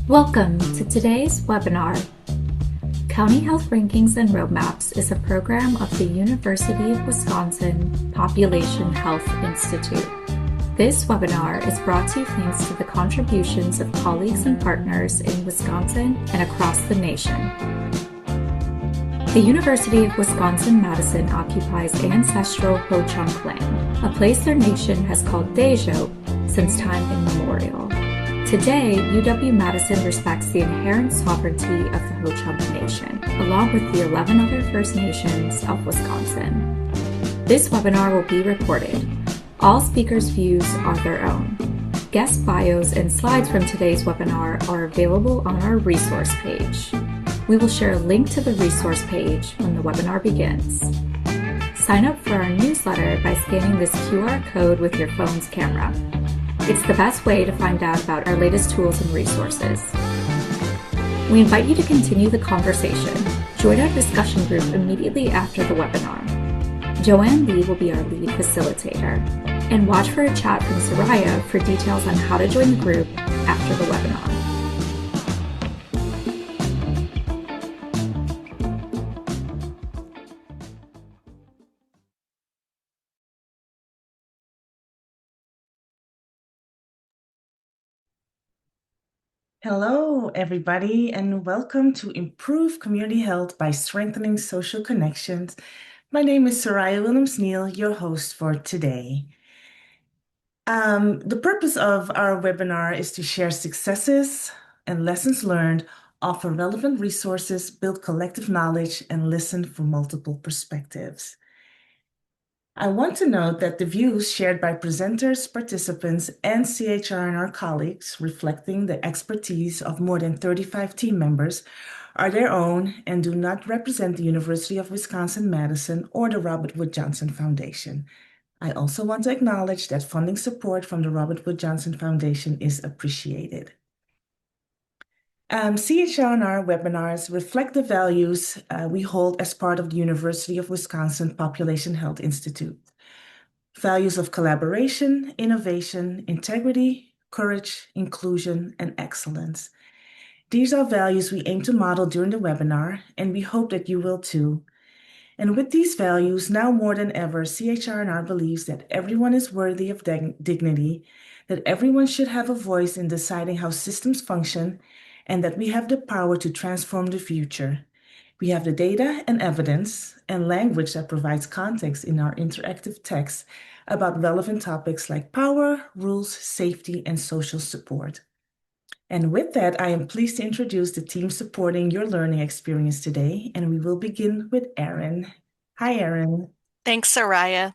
Welcome to today's webinar. County Health Rankings and Roadmaps is a program of the University of Wisconsin Population Health Institute. This webinar is brought to you thanks to the contributions of colleagues and partners in Wisconsin and across the nation. The University of Wisconsin-Madison occupies ancestral Ho-Chunk land, a place their nation has called Dejo since time immemorial. Today, UW-Madison respects the inherent sovereignty of the Ho-Chunk Nation, along with the 11 other First Nations of Wisconsin. This webinar will be recorded. All speakers' views are their own. Guest bios and slides from today's webinar are available on our resource page. We will share a link to the resource page when the webinar begins. Sign up for our newsletter by scanning this QR code with your phone's camera. It's the best way to find out about our latest tools and resources. We invite you to continue the conversation. Join our discussion group immediately after the webinar. Joanne Lee will be our lead facilitator. And watch for a chat from Soraya for details on how to join the group after the webinar. Hello, everybody, and welcome to Improve Community Health by Strengthening Social Connections. My name is Soraya Williams-Neal, your host for today. The purpose of our webinar is to share successes and lessons learned, offer relevant resources, build collective knowledge, and listen for multiple perspectives. I want to note that the views shared by presenters, participants, and CHR and our colleagues, reflecting the expertise of more than 35 team members, are their own and do not represent the University of Wisconsin-Madison or the Robert Wood Johnson Foundation. I also want to acknowledge that funding support from the Robert Wood Johnson Foundation is appreciated. CHR and our webinars reflect the values we hold as part of the University of Wisconsin Population Health Institute. Values of collaboration, innovation, integrity, courage, inclusion, and excellence. These are values we aim to model during the webinar, and we hope that you will too. And with these values, now more than ever, CHR&R believes that everyone is worthy of dignity, that everyone should have a voice in deciding how systems function, and that we have the power to transform the future. We have the data and evidence and language that provides context in our interactive text about relevant topics like power, rules, safety, and social support. And with that, I am pleased to introduce the team supporting your learning experience today, and we will begin with Erin. Hi, Erin. Thanks, Soraya.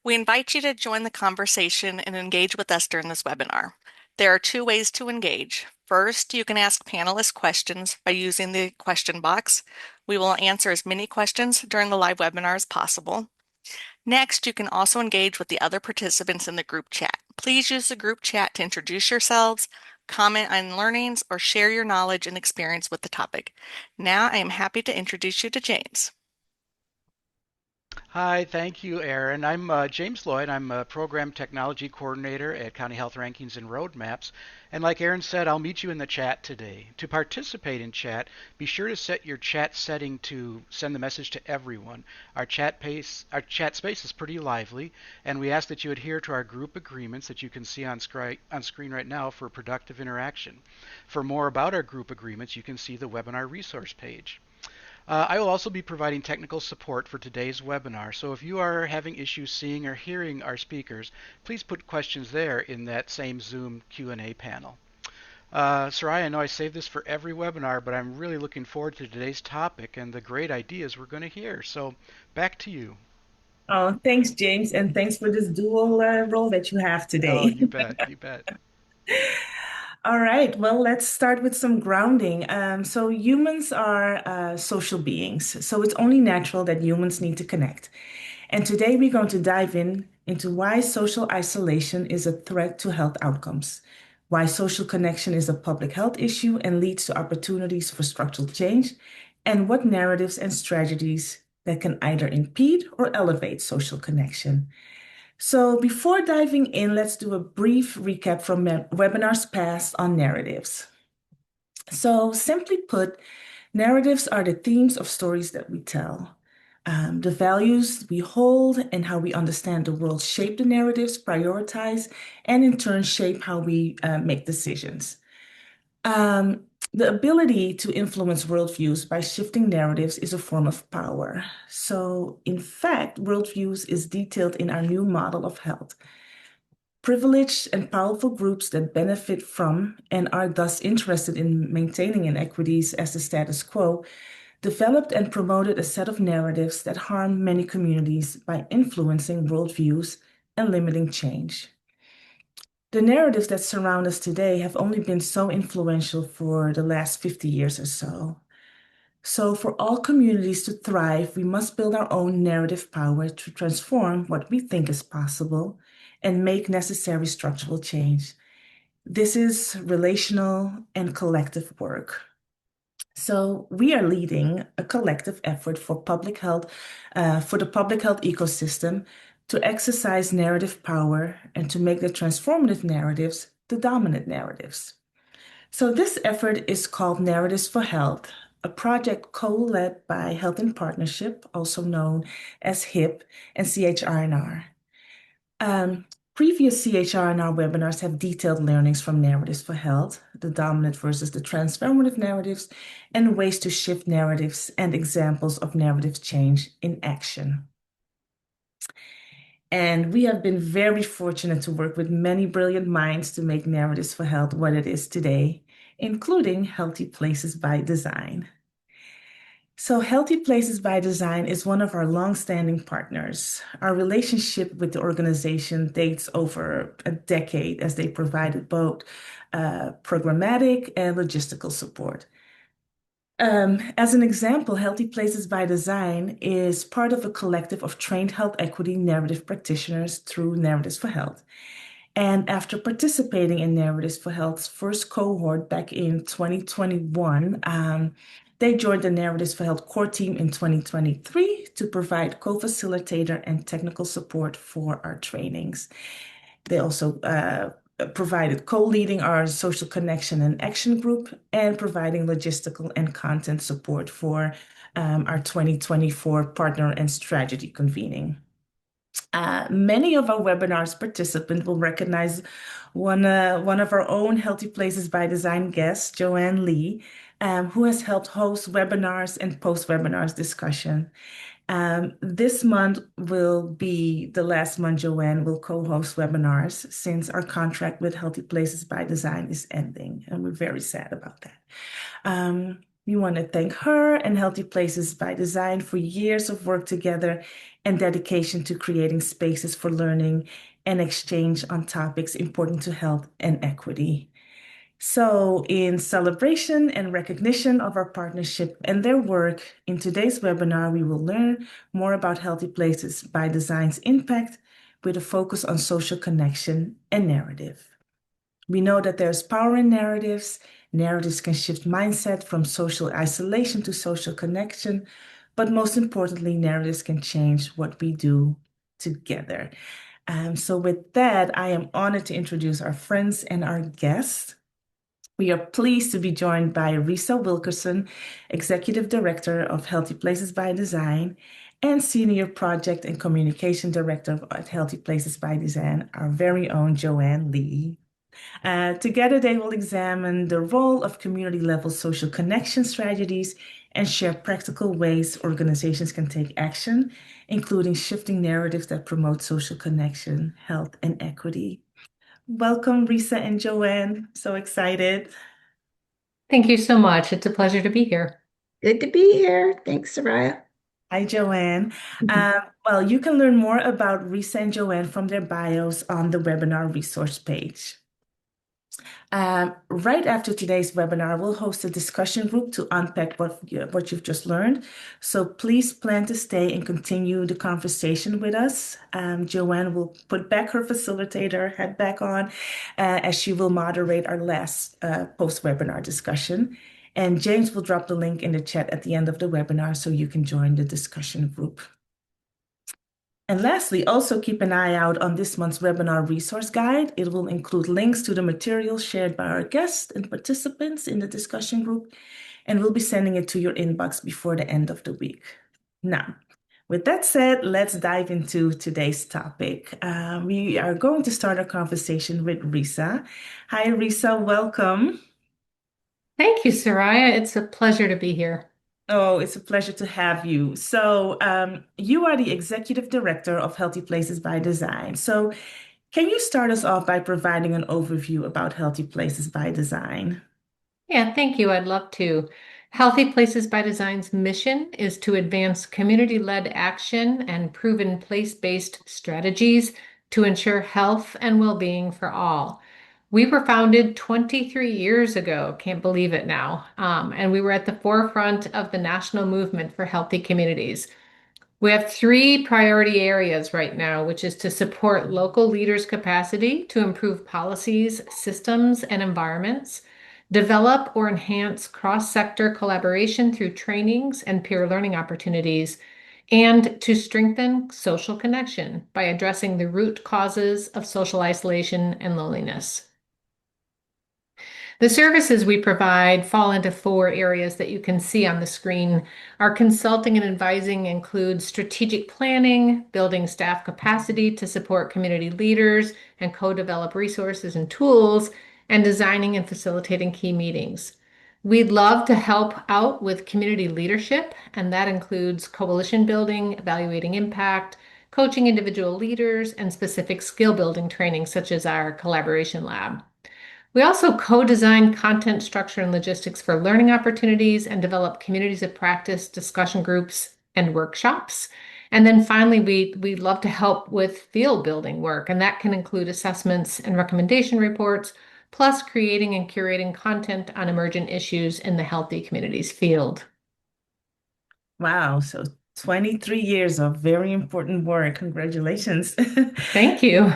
We invite you to join the conversation and engage with us during this webinar. There are two ways to engage. First, you can ask panelists questions by using the question box. We will answer as many questions during the live webinar as possible. Next, you can also engage with the other participants in the group chat. Please use the group chat to introduce yourselves, comment on learnings, or share your knowledge and experience with the topic. Now, I am happy to introduce you to James. Hi, thank you, Erin. I'm James Lloyd. I'm a Program Technology Coordinator at County Health Rankings and Roadmaps. And like Erin said, I'll meet you in the chat today. To participate in chat, be sure to set your chat setting to send the message to everyone. Our chat space is pretty lively, and we ask that you adhere to our group agreements that you can see on screen right now for productive interaction. For more about our group agreements, you can see the webinar resource page. I will also be providing technical support for today's webinar, so if you are having issues seeing or hearing our speakers, please put questions there in that same Zoom Q&A panel. Soraya, I know I save this for every webinar, but I'm really looking forward to today's topic and the great ideas we're going to hear. So back to you. Oh, thanks, James, and thanks for this dual role that you have Oh, today. you bet, you bet. All right, well, let's start with some grounding. So humans are social beings, so it's only natural that humans need to connect. And today we're going to dive into why social isolation is a threat to health outcomes, why social connection is a public health issue and leads to opportunities for structural change, and what narratives and strategies that can either impede or elevate social connection. So before diving in, let's do a brief recap from webinars past on narratives. So simply put, narratives are the themes of stories that we tell. The values we hold and how we understand the world shape the narratives, prioritize, and in turn shape how we make decisions. Um, the ability to influence worldviews by shifting narratives is a form of power. So, in fact, worldviews is detailed in our new model of health. Privileged and powerful groups that benefit from and are thus interested in maintaining inequities as the status quo developed and promoted a set of narratives that harm many communities by influencing worldviews and limiting change. The narratives that surround us today have only been so influential for the last 50 years or so. So, for all communities to thrive, we must build our own narrative power to transform what we think is possible and make necessary structural change. This is relational and collective work. So we are leading a collective effort for public health, for the public health ecosystem to exercise narrative power and to make the transformative narratives the dominant narratives. So this effort is called Narratives for Health, a project co-led by Health in Partnership, also known as HIP and CHRNR. Um, Previous CHRNR webinars have detailed learnings from Narratives for Health, the dominant versus the transformative narratives, and ways to shift narratives and examples of narrative change in action. And we have been very fortunate to work with many brilliant minds to make Narratives for Health what it is today, including Healthy Places by Design. So, Healthy Places by Design is one of our longstanding partners. Our relationship with the organization dates over a decade as they provided both programmatic and logistical support. As an example, Healthy Places by Design is part of a collective of trained health equity narrative practitioners through Narratives for Health. And after participating in Narratives for Health's first cohort back in 2021, they joined the Narratives for Health core team in 2023 to provide co-facilitator and technical support for our trainings. They also provided co-leading our social connection and action group and providing logistical and content support for our 2024 partner and strategy convening. Many of our webinars participants will recognize one of our own Healthy Places by Design guests, Joanne Lee, who has helped host webinars and post-webinars discussion. This month will be the last month Joanne will co-host webinars since our contract with Healthy Places by Design is ending, and we're very sad about that. We want to thank her and Healthy Places by Design for years of work together and dedication to creating spaces for learning and exchange on topics important to health and equity. So, in celebration and recognition of our partnership and their work, in today's webinar, we will learn more about Healthy Places by Design's impact with a focus on social connection and narrative. We know that there's power in narratives. Narratives can shift mindset from social isolation to social connection, but most importantly, narratives can change what we do together. So with that, I am honored to introduce our friends and our guests. We are pleased to be joined by Risa Wilkerson, Executive Director of Healthy Places by Design, and Senior Project and Communication Director at Healthy Places by Design, our very own Joanne Lee. Together, they will examine the role of community-level social connection strategies and share practical ways organizations can take action, including shifting narratives that promote social connection, health, and equity. Welcome, Risa and Joanne. So excited. Thank you so much. It's a pleasure to be here. Good to be here. Thanks, Soraya. Hi, Joanne. Well, you can learn more about Risa and Joanne from their bios on the webinar resource page. Right after today's webinar, we'll host a discussion group to unpack what you've just learned. So please plan to stay and continue the conversation with us. Joanne will put back her facilitator hat back on as she will moderate our last post-webinar discussion. And James will drop the link in the chat at the end of the webinar so you can join the discussion group. And lastly, also keep an eye out on this month's webinar resource guide. It will include links to the materials shared by our guests and participants in the discussion group, and we'll be sending it to your inbox before the end of the week. Now, with that said, let's dive into today's topic. We are going to start our conversation with Risa. Hi, Risa, welcome. Thank you, Soraya. It's a pleasure to be here. Oh, it's a pleasure to have you. So, you are the Executive Director of Healthy Places by Design. So, can you start us off by providing an overview about Healthy Places by Design? Yeah, thank you. I'd love to. Healthy Places by Design's mission is to advance community-led action and proven place-based strategies to ensure health and well-being for all. We were founded 23 years ago, can't believe it now, and we were at the forefront of the national movement for healthy communities. We have three priority areas right now, which is to support local leaders' capacity to improve policies, systems, and environments, develop or enhance cross-sector collaboration through trainings and peer learning opportunities, and to strengthen social connection by addressing the root causes of social isolation and loneliness. The services we provide fall into four areas that you can see on the screen. Our consulting and advising includes strategic planning, building staff capacity to support community leaders and co-develop resources and tools, and designing and facilitating key meetings. We'd love to help out with community leadership, and that includes coalition building, evaluating impact, coaching individual leaders, and specific skill building training, such as our collaboration lab. We also co-design content structure and logistics for learning opportunities and develop communities of practice, discussion groups, and workshops. And then finally, we love to help with field building work, and that can include assessments and recommendation reports, plus creating and curating content on emergent issues in the healthy communities field. Wow, so 23 years of very important work. Congratulations. Thank you.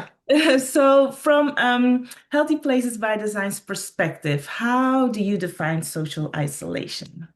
So, from Healthy Places by Design's perspective, how do you define social isolation?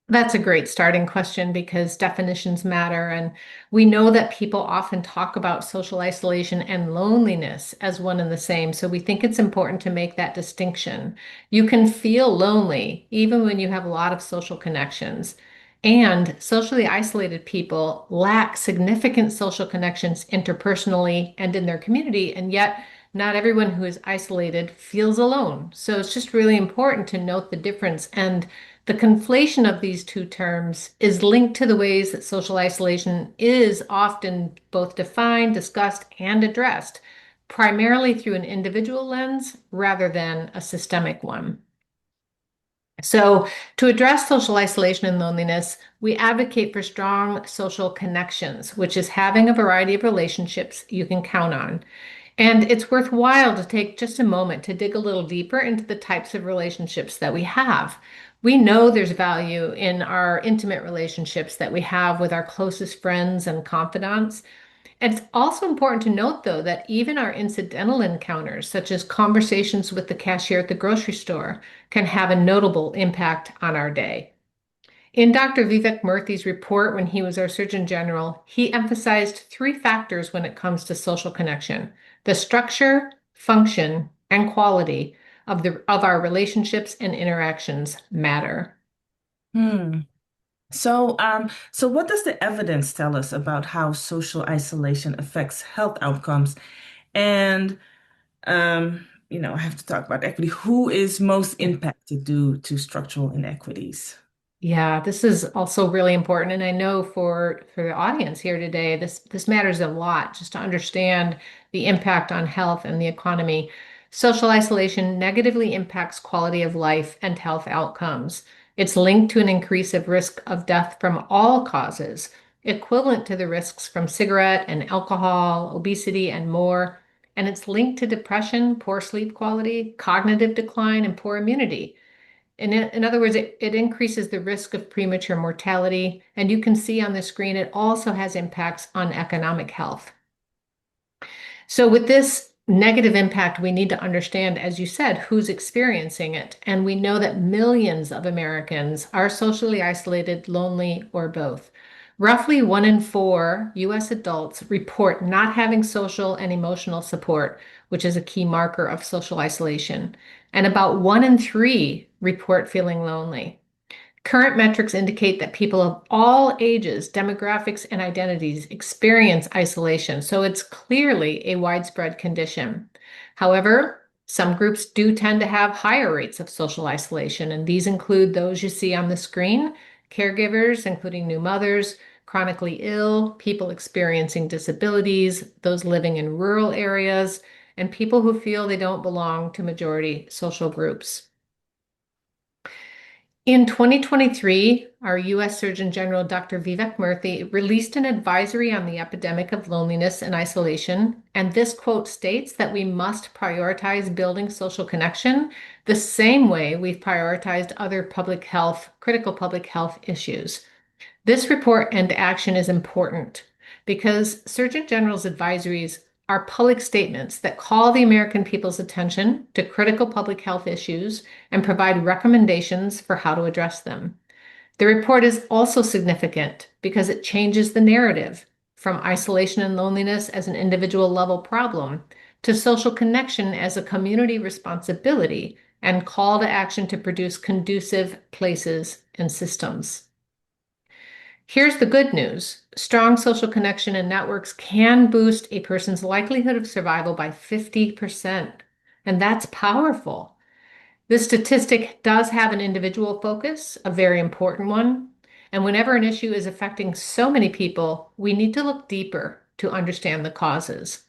That's a great starting question because definitions matter. And we know that people often talk about social isolation and loneliness as one and the same. So we think it's important to make that distinction. You can feel lonely even when you have a lot of social connections. And socially isolated people lack significant social connections interpersonally and in their community. And yet, not everyone who is isolated feels alone. So it's just really important to note the difference. And the conflation of these two terms is linked to the ways that social isolation is often both defined, discussed, and addressed, primarily through an individual lens rather than a systemic one. So, to address social isolation and loneliness, we advocate for strong social connections, which is having a variety of relationships you can count on. And it's worthwhile to take just a moment to dig a little deeper into the types of relationships that we have. We know there's value in our intimate relationships that we have with our closest friends and confidants. And it's also important to note, though, that even our incidental encounters, such as conversations with the cashier at the grocery store, can have a notable impact on our day. In Dr. Vivek Murthy's report, when he was our Surgeon General, he emphasized three factors when it comes to social connection: the structure, function, and quality of our relationships and interactions matter. Hmm. So what does the evidence tell us about how social isolation affects health outcomes? And I have to talk about equity. Who is most impacted due to structural inequities? Yeah, this is also really important. And I know for the audience here today, this matters a lot just to understand the impact on health and the economy. Social isolation negatively impacts quality of life and health outcomes. It's linked to an increase of risk of death from all causes, equivalent to the risks from cigarette and alcohol, obesity, and more. And it's linked to depression, poor sleep quality, cognitive decline, and poor immunity. In other words, it increases the risk of premature mortality. And you can see on the screen, it also has impacts on economic health. So with this negative impact, we need to understand, as you said, who's experiencing it. And we know that millions of Americans are socially isolated, lonely, or both. Roughly 1 in 4 US adults report not having social and emotional support, which is a key marker of social isolation. And about 1 in 3 report feeling lonely. Current metrics indicate that people of all ages, demographics, and identities experience isolation, so it's clearly a widespread condition. However, some groups do tend to have higher rates of social isolation, and these include those you see on the screen: caregivers, including new mothers, chronically ill, people experiencing disabilities, those living in rural areas, and people who feel they don't belong to majority social groups. In 2023, our U.S. Surgeon General, Dr. Vivek Murthy, released an advisory on the epidemic of loneliness and isolation, and this quote states that we must prioritize building social connection the same way we've prioritized other critical public health issues. This report and action is important because Surgeon General's advisories are public statements that call the American people's attention to critical public health issues and provide recommendations for how to address them. The report is also significant because it changes the narrative from isolation and loneliness as an individual level problem to social connection as a community responsibility and call to action to produce conducive places and systems. Here's the good news. Strong social connection and networks can boost a person's likelihood of survival by 50%, and that's powerful. This statistic does have an individual focus, a very important one, and whenever an issue is affecting so many people, we need to look deeper to understand the causes.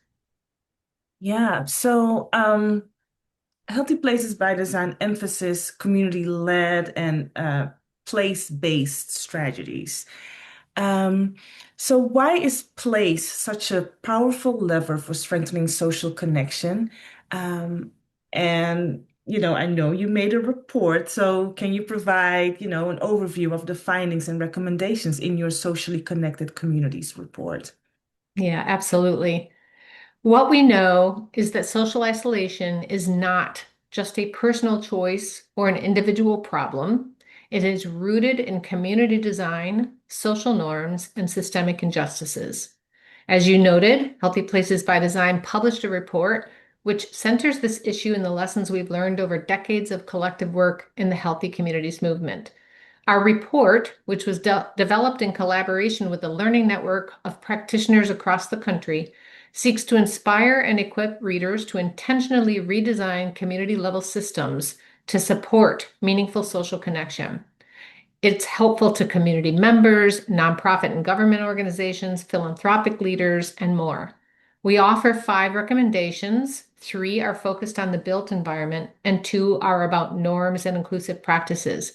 Yeah, so Healthy Places by Design emphasis community-led and place-based strategies. So why is place such a powerful lever for strengthening social connection? Um, I know you made a report, so can you provide, an overview of the findings and recommendations in your socially connected communities report? Yeah, absolutely. What we know is that social isolation is not just a personal choice or an individual problem. It is rooted in community design, social norms, and systemic injustices. As you noted, Healthy Places by Design published a report which centers this issue in the lessons we've learned over decades of collective work in the Healthy Communities movement. Our report, which was developed in collaboration with a learning network of practitioners across the country, seeks to inspire and equip readers to intentionally redesign community-level systems to support meaningful social connection. It's helpful to community members, nonprofit and government organizations, philanthropic leaders, and more. We offer 5 recommendations. 3 are focused on the built environment, and 2 are about norms and inclusive practices.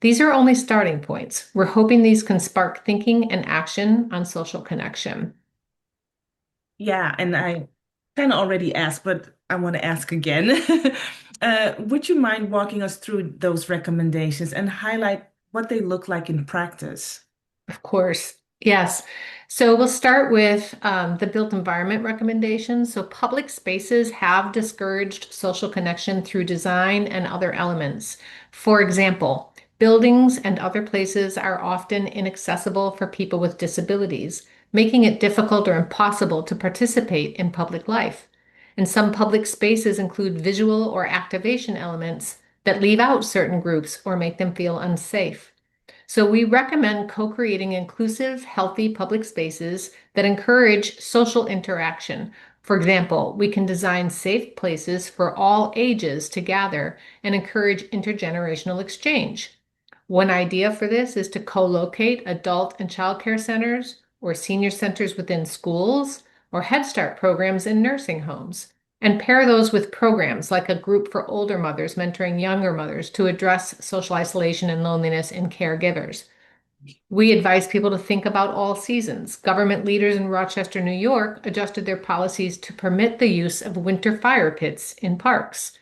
These are only starting points. We're hoping these can spark thinking and action on social connection. Yeah, and I kind of already asked, but I want to ask again. Would you mind walking us through those recommendations and highlight what they look like in practice? Of course, yes. So we'll start with the built environment recommendations. So public spaces have discouraged social connection through design and other elements. For example, buildings and other places are often inaccessible for people with disabilities, making it difficult or impossible to participate in public life. And some public spaces include visual or activation elements that leave out certain groups or make them feel unsafe. So we recommend co-creating inclusive, healthy public spaces that encourage social interaction. For example, we can design safe places for all ages to gather and encourage intergenerational exchange. One idea for this is to co-locate adult and childcare centers or senior centers within schools or Head Start programs in nursing homes, and pair those with programs like a group for older mothers mentoring younger mothers to address social isolation and loneliness in caregivers. We advise people to think about all seasons. Government leaders in Rochester, New York adjusted their policies to permit the use of winter fire pits in parks,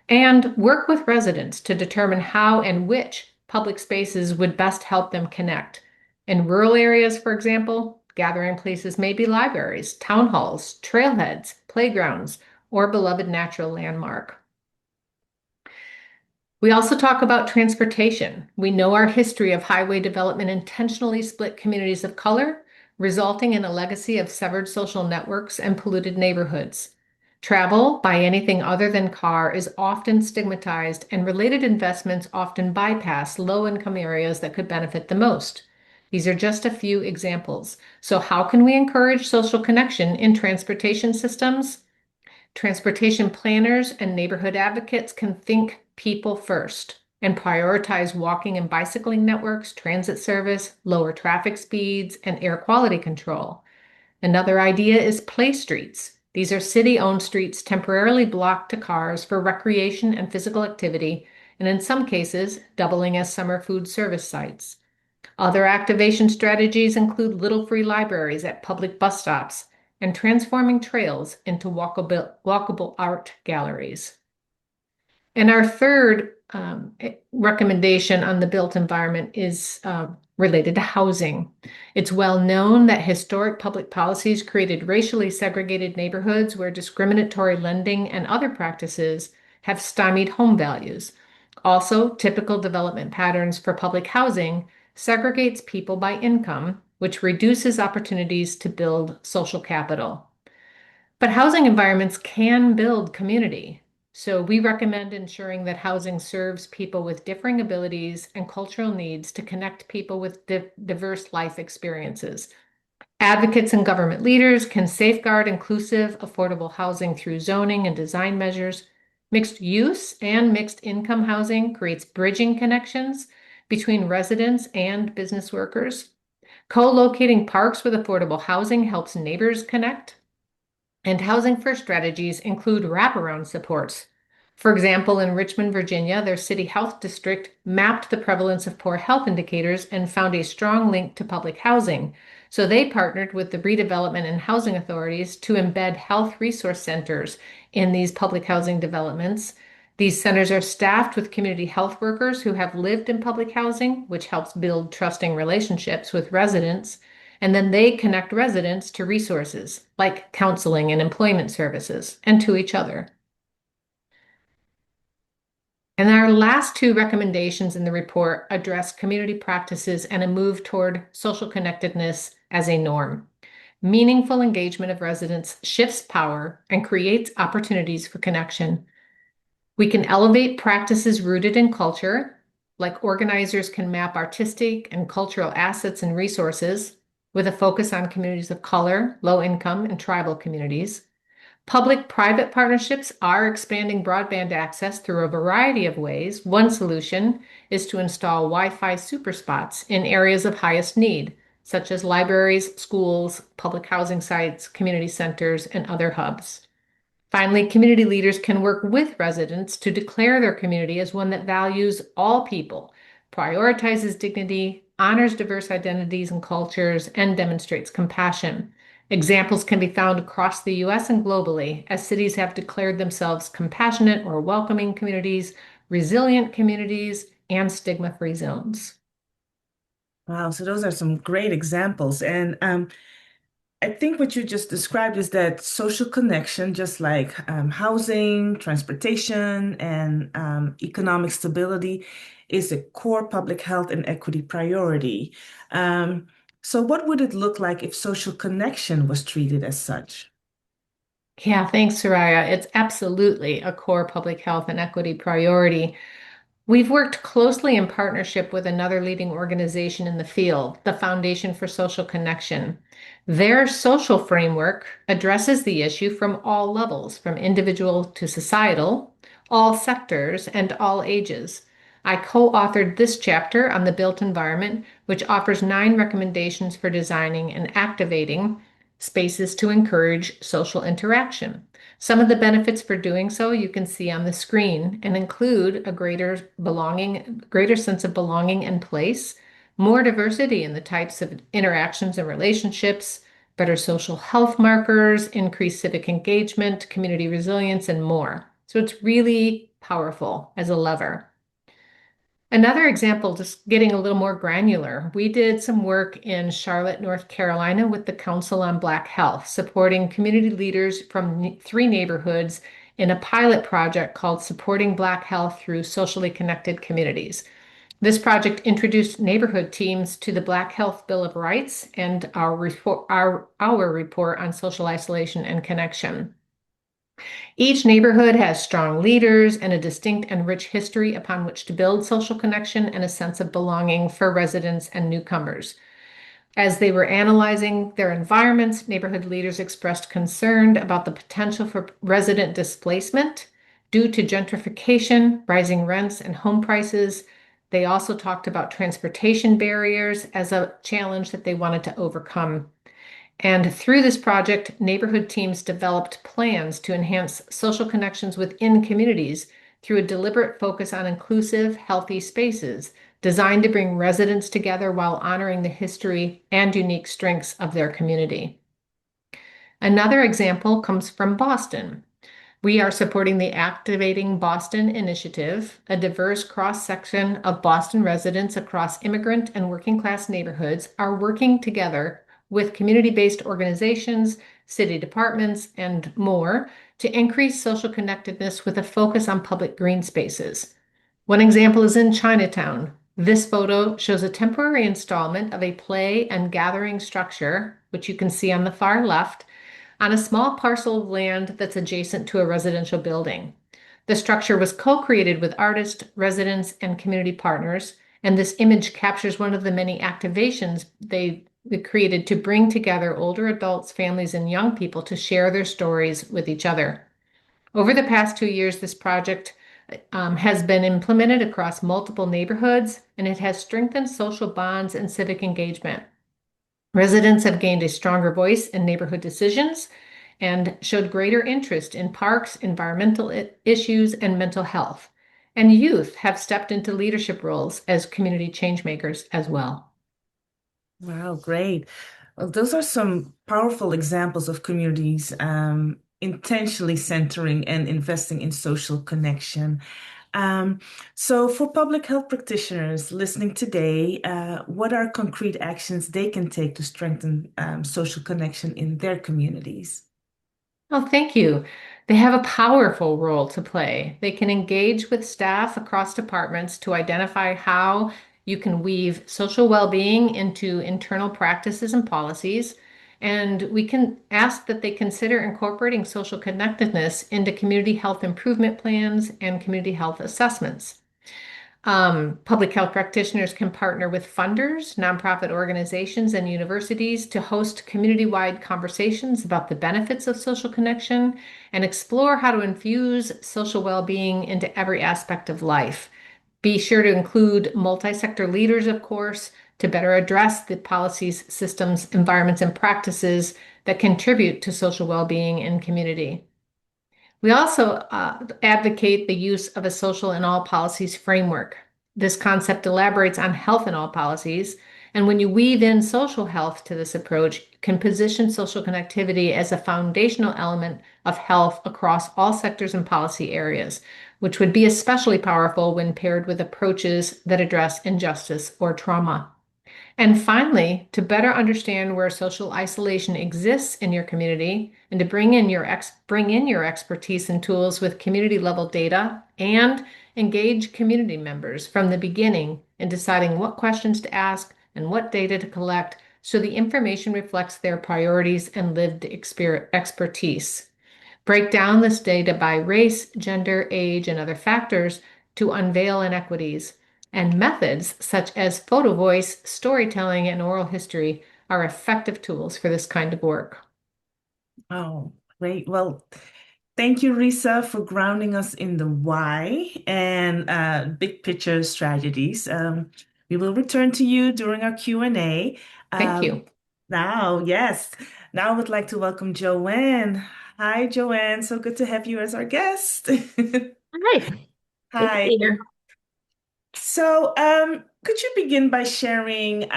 and work with residents to determine how and which public spaces would best help them connect. In rural areas, for example, gathering places may be libraries, town halls, trailheads, playgrounds, or beloved natural landmark. We also talk about transportation. We know our history of highway development intentionally split communities of color, resulting in a legacy of severed social networks and polluted neighborhoods. Travel by anything other than car is often stigmatized, and related investments often bypass low-income areas that could benefit the most. These are just a few examples. So how can we encourage social connection in transportation systems? Transportation planners and neighborhood advocates can think people first and prioritize walking and bicycling networks, transit service, lower traffic speeds, and air quality control. Another idea is play streets. These are city-owned streets temporarily blocked to cars for recreation and physical activity, and in some cases, doubling as summer food service sites. Other activation strategies include little free libraries at public bus stops and transforming trails into walkable art galleries. And our third recommendation on the built environment is related to housing. It's well known that historic public policies created racially segregated neighborhoods where discriminatory lending and other practices have stymied home values. Also, typical development patterns for public housing segregates people by income, which reduces opportunities to build social capital. But housing environments can build community. So we recommend ensuring that housing serves people with differing abilities and cultural needs to connect people with diverse life experiences. Advocates and government leaders can safeguard inclusive, affordable housing through zoning and design measures. Mixed use and mixed income housing creates bridging connections between residents and business workers. Co-locating parks with affordable housing helps neighbors connect. And housing first strategies include wraparound supports. For example, in Richmond, Virginia, their city health district mapped the prevalence of poor health indicators and found a strong link to public housing. So they partnered with the redevelopment and housing authorities to embed health resource centers in these public housing developments. These centers are staffed with community health workers who have lived in public housing, which helps build trusting relationships with residents. And then they connect residents to resources like counseling and employment services and to each other. And our last two recommendations in the report address community practices and a move toward social connectedness as a norm. Meaningful engagement of residents shifts power and creates opportunities for connection. We can elevate practices rooted in culture, like organizers can map artistic and cultural assets and resources with a focus on communities of color, low income, and tribal communities. Public-private partnerships are expanding broadband access through a variety of ways. One solution is to install Wi-Fi superspots in areas of highest need, such as libraries, schools, public housing sites, community centers, and other hubs. Finally, community leaders can work with residents to declare their community as one that values all people, prioritizes dignity, honors diverse identities and cultures, and demonstrates compassion. Examples can be found across the US and globally as cities have declared themselves compassionate or welcoming communities, resilient communities, and stigma-free zones. Wow, so those are some great examples. And I think what you just described is that social connection, just like housing, transportation, and economic stability, is a core public health and equity priority. So what would it look like if social connection was treated as such? Yeah, thanks, Soraya. It's absolutely a core public health and equity priority. We've worked closely in partnership with another leading organization in the field, the Foundation for Social Connection. Their social framework addresses the issue from all levels, from individual to societal, all sectors, and all ages. I co-authored this chapter on the built environment, which offers 9 recommendations for designing and activating spaces to encourage social interaction. Some of the benefits for doing so you can see on the screen and include a greater sense of belonging and place, more diversity in the types of interactions and relationships, better social health markers, increased civic engagement, community resilience, and more. So it's really powerful as a lever. Another example, just getting a little more granular, we did some work in Charlotte, North Carolina with the Council on Black Health, supporting community leaders from 3 neighborhoods in a pilot project called Supporting Black Health Through Socially Connected Communities. This project introduced neighborhood teams to the Black Health Bill of Rights and our report on social isolation and connection. Each neighborhood has strong leaders and a distinct and rich history upon which to build social connection and a sense of belonging for residents and newcomers. As they were analyzing their environments, neighborhood leaders expressed concern about the potential for resident displacement due to gentrification, rising rents, and home prices. They also talked about transportation barriers as a challenge that they wanted to overcome. And through this project, neighborhood teams developed plans to enhance social connections within communities through a deliberate focus on inclusive, healthy spaces designed to bring residents together while honoring the history and unique strengths of their community. Another example comes from Boston. We are supporting the Activating Boston initiative. A diverse cross-section of Boston residents across immigrant and working class neighborhoods are working together with community-based organizations, city departments, and more to increase social connectedness with a focus on public green spaces. One example is in Chinatown. This photo shows a temporary installment of a play and gathering structure, which you can see on the far left, on a small parcel of land that's adjacent to a residential building. The structure was co-created with artists, residents, and community partners, and this image captures one of the many activations they created to bring together older adults, families, and young people to share their stories with each other. Over the past 2 years, this project has been implemented across multiple neighborhoods, and it has strengthened social bonds and civic engagement. Residents have gained a stronger voice in neighborhood decisions and showed greater interest in parks, environmental issues, and mental health. And youth have stepped into leadership roles as community changemakers as well. Wow, great. Well, those are some powerful examples of communities intentionally centering and investing in social connection. Um, so, for public health practitioners listening today, what are concrete actions they can take to strengthen social connection in their communities? Oh, thank you. They have a powerful role to play. They can engage with staff across departments to identify how you can weave social well-being into internal practices and policies. And we can ask that they consider incorporating social connectedness into community health improvement plans and community health assessments. Public health practitioners can partner with funders, nonprofit organizations, and universities to host community-wide conversations about the benefits of social connection and explore how to infuse social well-being into every aspect of life. Be sure to include multi-sector leaders, of course, to better address the policies, systems, environments, and practices that contribute to social well-being in community. We also advocate the use of a social in all policies framework. This concept elaborates on health in all policies, and when you weave in social health to this approach, you can position social connectivity as a foundational element of health across all sectors and policy areas, which would be especially powerful when paired with approaches that address injustice or trauma. And finally, to better understand where social isolation exists in your community and to bring in your expertise and tools with community level data and engage community members from the beginning in deciding what questions to ask and what data to collect so the information reflects their priorities and lived expertise. Break down this data by race, gender, age, and other factors to unveil inequities. And methods such as photo voice, storytelling, and oral history are effective tools for this kind of work. Oh, great. Well, thank you, Risa, for grounding us in the why and big picture strategies. We will return to you during our Q&A. Thank you. Now I would like to welcome Joanne. Hi, Joanne. So good to have you as our guest. Hi, good to Hi. be here. So, could you begin by sharing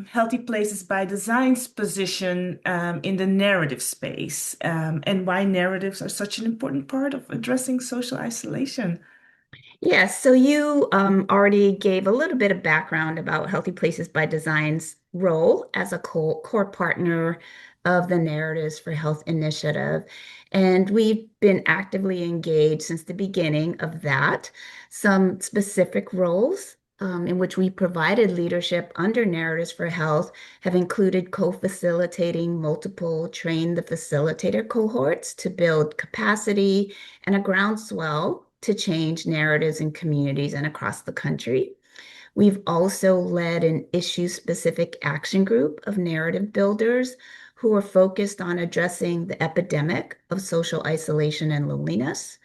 Healthy Places by Design's position in the narrative space and why narratives are such an important part of addressing social isolation? Yes, so you already gave a little bit of background about Healthy Places by Design's role as a core partner of the Narratives for Health initiative. And we've been actively engaged since the beginning of that. Some specific roles in which we provided leadership under Narratives for Health have included co-facilitating multiple train the facilitator cohorts to build capacity and a groundswell to change narratives in communities and across the country. We've also led an issue-specific action group of narrative builders who are focused on addressing the epidemic of social isolation and loneliness.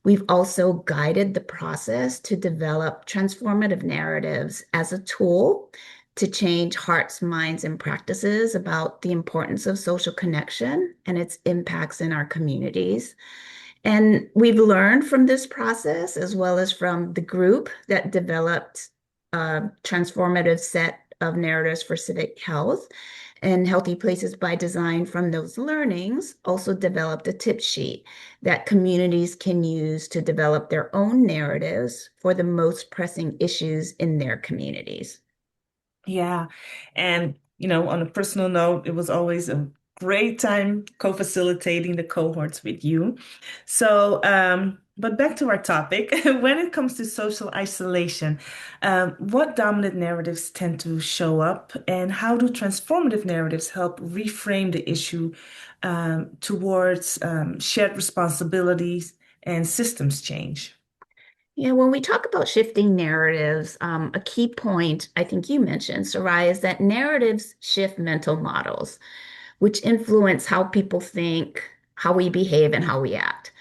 We've also guided the process to develop transformative narratives as a tool to change hearts, minds, and practices about the importance of social connection and its impacts in our communities. And we've learned from this process, as well as from the group that developed a transformative set of narratives for civic health and Healthy Places by Design. From those learnings, also developed a tip sheet that communities can use to develop their own narratives for the most pressing issues in their communities. Yeah. And, on a personal note, it was always a great time co-facilitating the cohorts with you. So, but back to our topic. When it comes to social isolation, what dominant narratives tend to show up, and how do transformative narratives help reframe the issue towards shared responsibilities and systems change? Yeah, when we talk about shifting narratives, a key point I think you mentioned, Sarai, is that narratives shift mental models, which influence how people think, how we behave, and how we act.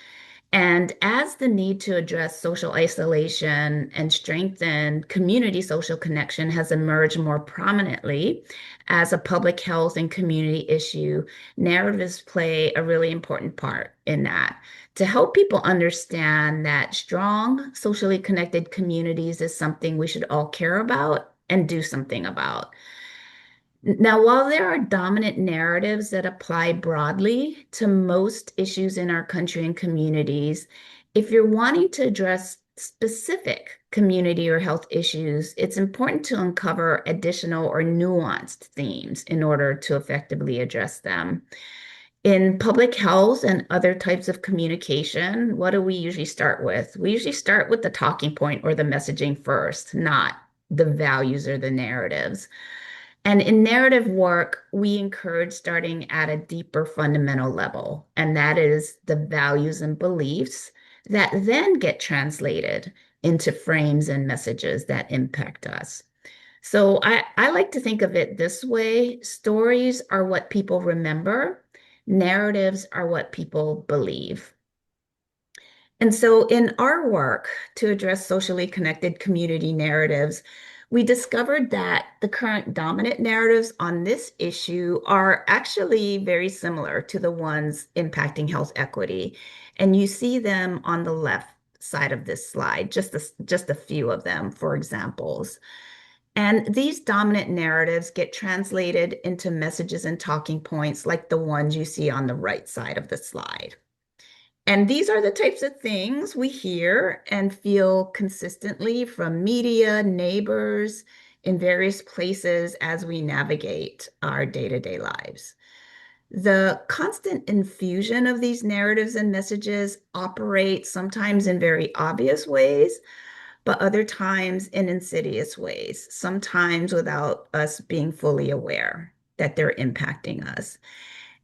And as the need to address social isolation and strengthen community social connection has emerged more prominently as a public health and community issue, narratives play a really important part in that. To help people understand that strong, socially connected communities is something we should all care about and do something about. Now, while there are dominant narratives that apply broadly to most issues in our country and communities, if you're wanting to address specific community or health issues, it's important to uncover additional or nuanced themes in order to effectively address them. In public health and other types of communication, what do we usually start with? We usually start with the talking point or the messaging first, not the values or the narratives. And in narrative work, we encourage starting at a deeper fundamental level, and that is the values and beliefs that then get translated into frames and messages that impact us. So I like to think of it this way: stories are what people remember, narratives are what people believe. And so, in our work to address socially connected community narratives, we discovered that the current dominant narratives on this issue are actually very similar to the ones impacting health equity. And you see them on the left side of this slide, just a few of them for examples. And these dominant narratives get translated into messages and talking points like the ones you see on the right side of the slide. And these are the types of things we hear and feel consistently from media, neighbors, in various places as we navigate our day-to-day lives. The constant infusion of these narratives and messages operates sometimes in very obvious ways, but other times in insidious ways, sometimes without us being fully aware that they're impacting us.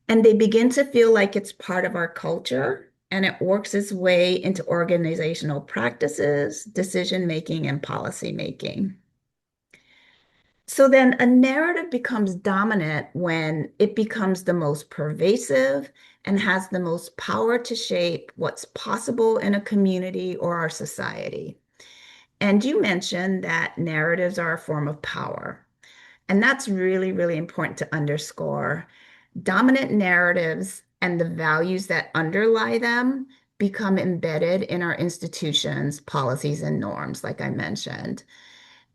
And they begin to feel like it's part of our culture, and it works its way into organizational practices, decision making, and policy making. So then a narrative becomes dominant when it becomes the most pervasive and has the most power to shape what's possible in a community or our society. And you mentioned that narratives are a form of power. And that's really, really important to underscore. Dominant narratives and the values that underlie them become embedded in our institutions, policies, and norms, like I mentioned.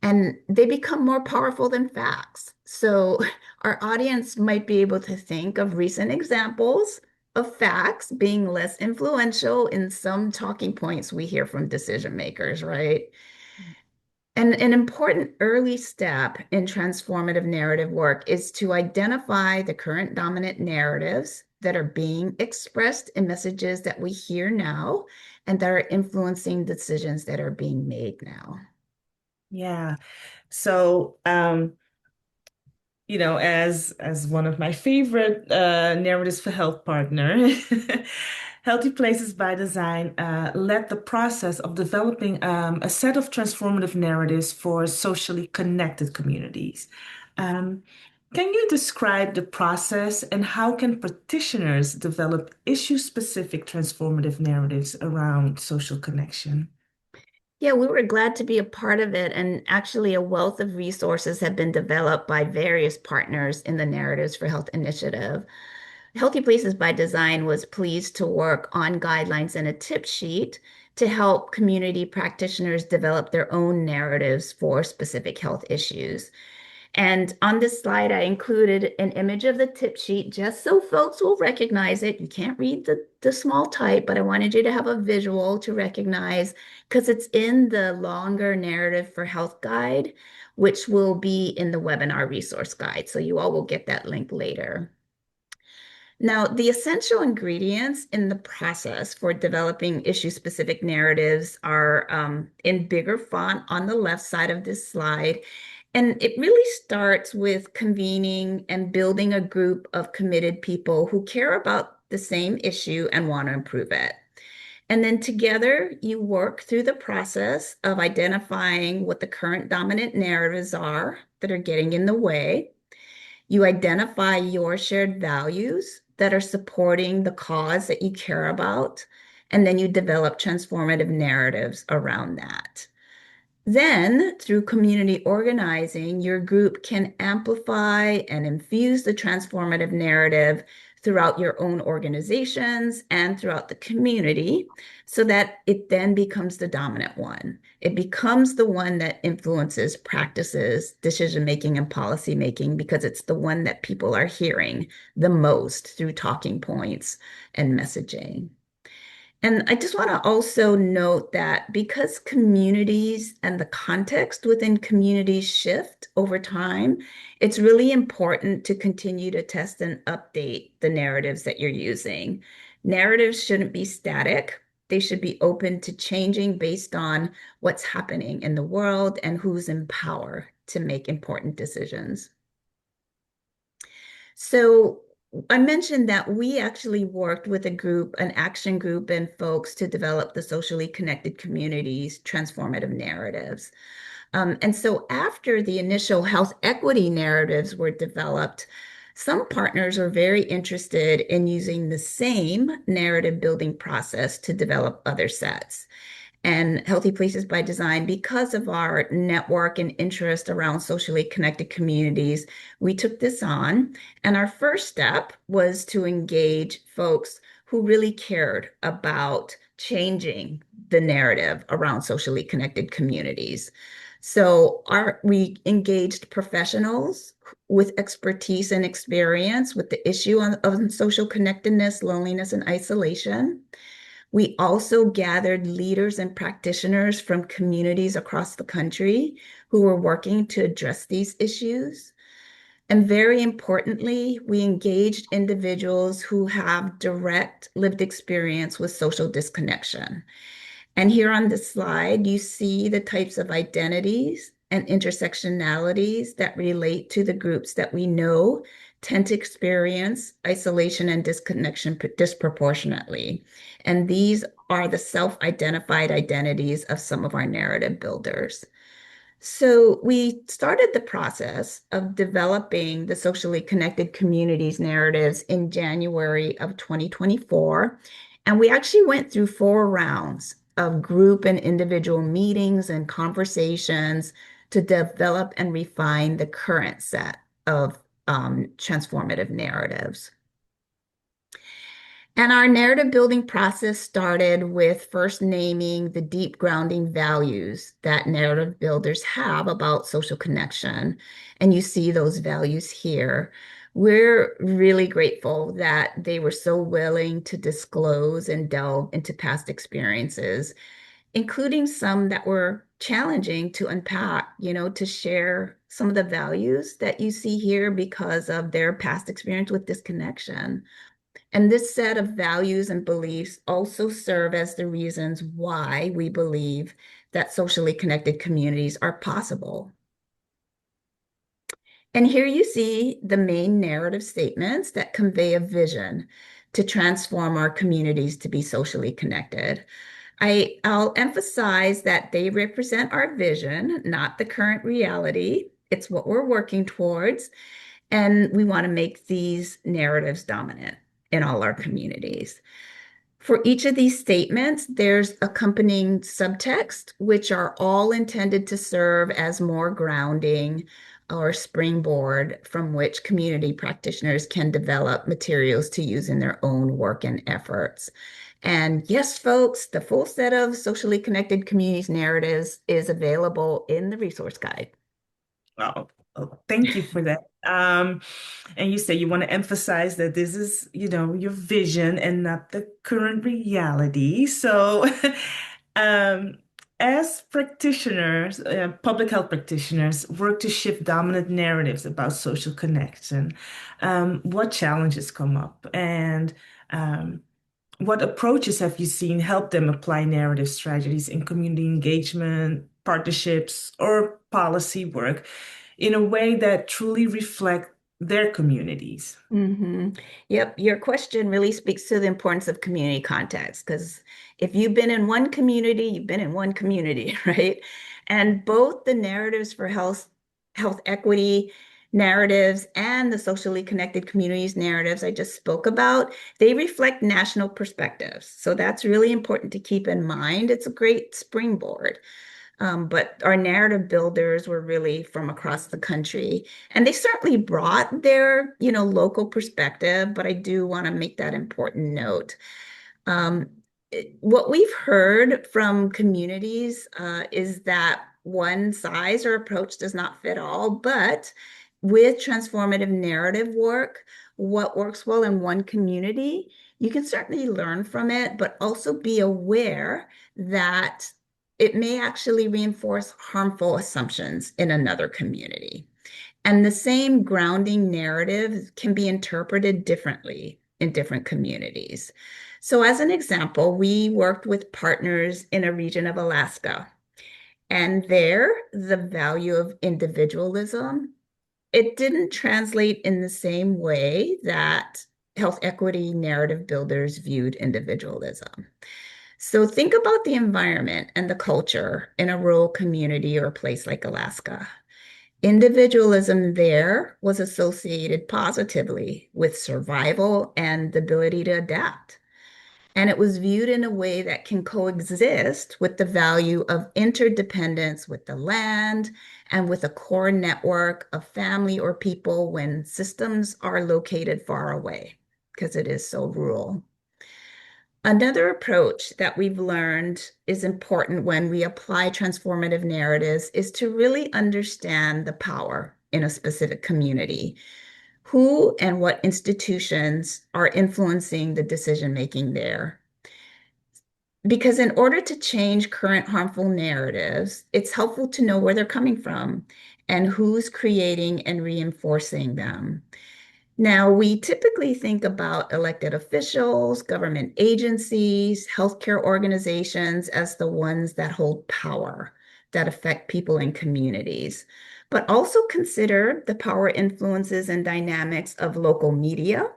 And they become more powerful than facts. So our audience might be able to think of recent examples of facts being less influential in some talking points we hear from decision makers, right? And an important early step in transformative narrative work is to identify the current dominant narratives that are being expressed in messages that we hear now and that are influencing decisions that are being made now. Yeah. So, as one of my favorite narratives for health partner, Healthy Places by Design led the process of developing a set of transformative narratives for socially connected communities. Um, can you describe the process and how can practitioners develop issue-specific transformative narratives around social connection? Yeah, we were glad to be a part of it. And actually, a wealth of resources have been developed by various partners in the Narratives for Health initiative. Healthy Places by Design was pleased to work on guidelines and a tip sheet to help community practitioners develop their own narratives for specific health issues. And on this slide, I included an image of the tip sheet just so folks will recognize it. You can't read the small type, but I wanted you to have a visual to recognize because it's in the longer narrative for health guide, which will be in the webinar resource guide. So you all will get that link later. Now, the essential ingredients in the process for developing issue-specific narratives are in bigger font on the left side of this slide. And it really starts with convening and building a group of committed people who care about the same issue and want to improve it. And then together, you work through the process of identifying what the current dominant narratives are that are getting in the way. You identify your shared values that are supporting the cause that you care about, and then you develop transformative narratives around that. Then, through community organizing, your group can amplify and infuse the transformative narrative throughout your own organizations and throughout the community so that it then becomes the dominant one. It becomes the one that influences practices, decision making, and policy making because it's the one that people are hearing the most through talking points and messaging. And I just want to also note that because communities and the context within communities shift over time, it's really important to continue to test and update the narratives that you're using. Narratives shouldn't be static. They should be open to changing based on what's happening in the world and who's in power to make important decisions. So I mentioned that we actually worked with a group, an action group, and folks to develop the socially connected communities transformative narratives. And so after the initial health equity narratives were developed, some partners were very interested in using the same narrative building process to develop other sets. And Healthy Places by Design, because of our network and interest around socially connected communities, we took this on. And our first step was to engage folks who really cared about changing the narrative around socially connected communities. So we engaged professionals with expertise and experience with the issue of social connectedness, loneliness, and isolation. We also gathered leaders and practitioners from communities across the country who were working to address these issues. And very importantly, we engaged individuals who have direct lived experience with social disconnection. And here on this slide, you see the types of identities and intersectionalities that relate to the groups that we know tend to experience isolation and disconnection disproportionately. And these are the self-identified identities of some of our narrative builders. So we started the process of developing the socially connected communities narratives in January of 2024. And we actually went through 4 rounds of group and individual meetings and conversations to develop and refine the current set of transformative narratives. And our narrative building process started with first naming the deep grounding values that narrative builders have about social connection. And you see those values here. We're really grateful that they were so willing to disclose and delve into past experiences, including some that were challenging to unpack, to share some of the values that you see here because of their past experience with disconnection. And this set of values and beliefs also serve as the reasons why we believe that socially connected communities are possible. And here you see the main narrative statements that convey a vision to transform our communities to be socially connected. I'll emphasize that they represent our vision, not the current reality. It's what we're working towards. And we want to make these narratives dominant in all our communities. For each of these statements, there's accompanying subtext, which are all intended to serve as more grounding or springboard from which community practitioners can develop materials to use in their own work and efforts. And yes, folks, the full set of socially connected communities narratives is available in the resource guide. Oh, thank you for that. And you say you want to emphasize that this is, your vision and not the current reality. So, um, as practitioners, public health practitioners, work to shift dominant narratives about social connection, what challenges come up? And what approaches have you seen help them apply narrative strategies in community engagement, partnerships, or policy work in a way that truly reflect their communities? Yep, your question really speaks to the importance of community context, because if you've been in one community, you've been in one community, right? And both the narratives for health equity narratives and the socially connected communities narratives I just spoke about, they reflect national perspectives. So that's really important to keep in mind. It's a great springboard. But our narrative builders were really from across the country, and they certainly brought their, local perspective, but I do want to make that important note. Um, what we've heard from communities is that one size or approach does not fit all, but with transformative narrative work, what works well in one community, you can certainly learn from it, but also be aware that it may actually reinforce harmful assumptions in another community. And the same grounding narrative can be interpreted differently in different communities. So, as an example, we worked with partners in a region of Alaska, and there, the value of individualism, it didn't translate in the same way that health equity narrative builders viewed individualism. So think about the environment and the culture in a rural community or a place like Alaska. Individualism there was associated positively with survival and the ability to adapt. And it was viewed in a way that can coexist with the value of interdependence with the land and with a core network of family or people when systems are located far away, because it is so rural. Another approach that we've learned is important when we apply transformative narratives is to really understand the power in a specific community. Who and what institutions are influencing the decision making there? Because in order to change current harmful narratives, it's helpful to know where they're coming from and who's creating and reinforcing them. Now, we typically think about elected officials, government agencies, healthcare organizations as the ones that hold power, that affect people in communities, but also consider the power influences and dynamics of local media,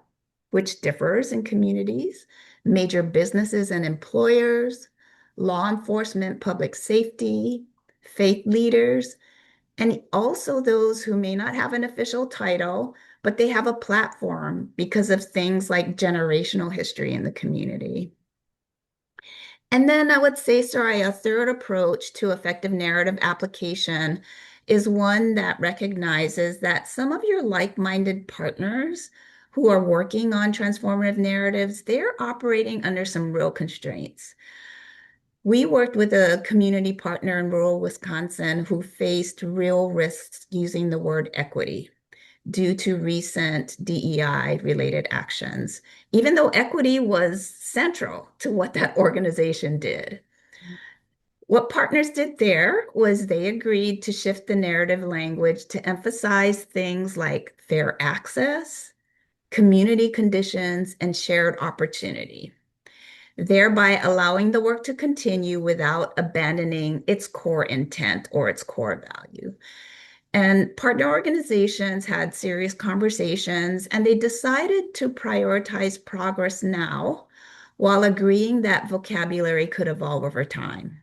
which differs in communities, major businesses and employers, law enforcement, public safety, faith leaders, and also those who may not have an official title, but they have a platform because of things like generational history in the community. And then I would say, Soraya, a third approach to effective narrative application is one that recognizes that some of your like-minded partners who are working on transformative narratives, they're operating under some real constraints. We worked with a community partner in rural Wisconsin who faced real risks using the word equity due to recent DEI-related actions, even though equity was central to what that organization did. What partners did there was they agreed to shift the narrative language to emphasize things like fair access, community conditions, and shared opportunity, thereby allowing the work to continue without abandoning its core intent or its core value. And partner organizations had serious conversations and they decided to prioritize progress now while agreeing that vocabulary could evolve over time.